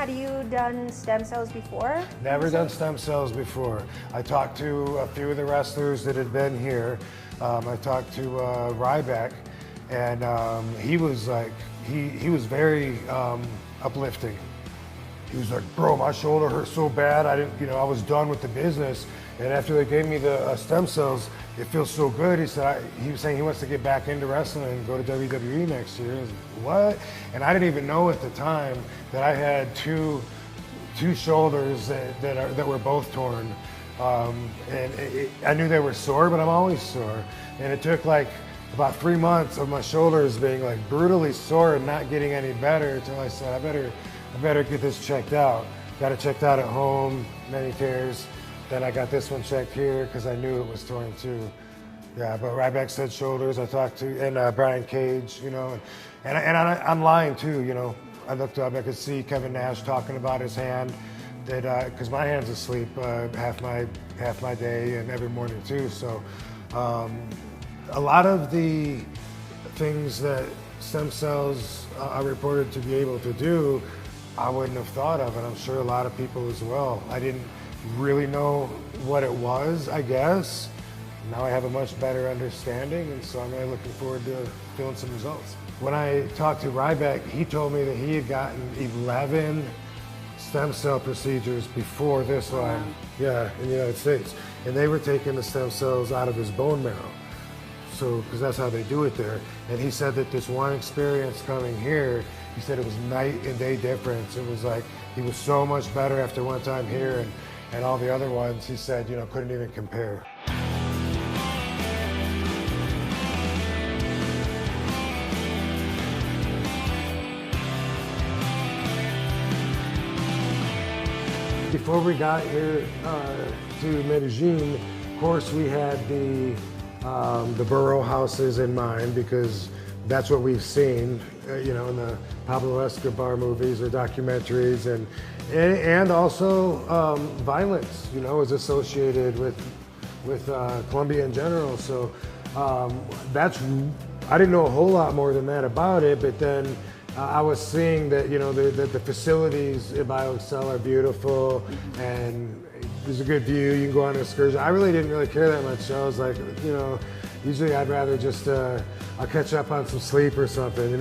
had you done stem cells before? Never done stem cells before. I talked to a few of the wrestlers that had been here. I talked to Ryback, and he was like, he was very uplifting. He was like, bro, my shoulder hurt so bad, I was done with the business. And after they gave me the stem cells, it feels so good. He said, he was saying he wants to get back into wrestling and go to WWE next year. I was like, what? And I didn't even know at the time that I had two shoulders that were both torn. I knew they were sore, but I'm always sore. And it took like about 3 months of my shoulders being like brutally sore and not getting any better until I said, I better get this checked out. Got it checked out at home, many tears. Then I got this one checked here because I knew it was torn too. Yeah, but Ryback said shoulders. I talked to, and Brian Cage, and online too, I looked up, I could see Kevin Nash talking about his hand, that because my hand's asleep half my day and every morning too. So a lot of the things that stem cells are reported to be able to do, I wouldn't have thought of, and I'm sure a lot of people as well. I didn't really know what it was, I guess. Now I have a much better understanding, and so I'm really looking forward to feeling some results. When I talked to Ryback, he told me that he had gotten 11 stem cell procedures before this one, yeah, in the United States. And they were taking the stem cells out of his bone marrow. So, because that's how they do it there. And he said that this one experience coming here, he said it was night and day difference. It was like, he was so much better after one time here, and all the other ones, he said, couldn't even compare. Before we got here to Medellin, of course we had the Burrow houses in mind because that's what we've seen, in the Pablo Escobar movies or documentaries, and also violence, is associated with Colombia in general. So I didn't know a whole lot more than that about it, but then I was seeing that the facilities at BioXcel are beautiful and there's a good view. You can go on an excursion. I really didn't care that much. I was like, usually I'd rather just I'll catch up on some sleep or something,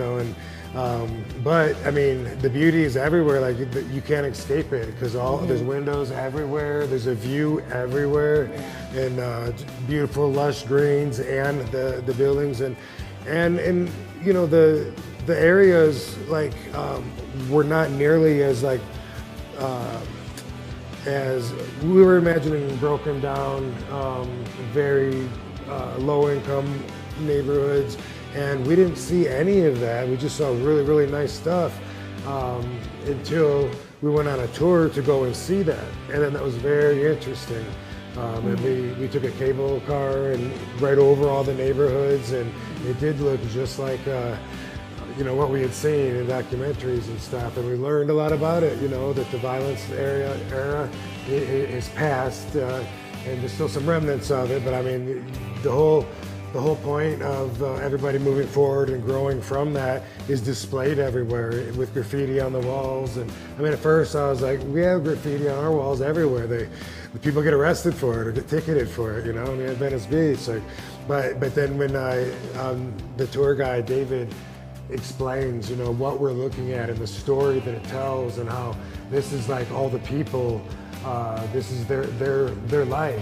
but I mean the beauty is everywhere. Like you can't escape it because there's windows everywhere. There's a view everywhere, and beautiful lush greens and the buildings and the areas were not nearly as as we were imagining, broken down, very low income neighborhoods, and we didn't see any of that. We just saw really, really nice stuff until we went on a tour to go and see that, and then that was very interesting. And we took a cable car and right over all the neighborhoods, and it did look just like what we had seen in documentaries and stuff, and we learned a lot about it, that the violence era is past, and there's still some remnants of it, but I mean, the whole point of everybody moving forward and growing from that is displayed everywhere with graffiti on the walls. And I mean, at first I was like, we have graffiti on our walls everywhere. The people get arrested for it or get ticketed for it, I mean, at Venice Beach. But then when the tour guide, David, explains, what we're looking at and the story that it tells and how this is like all the people, this is their life.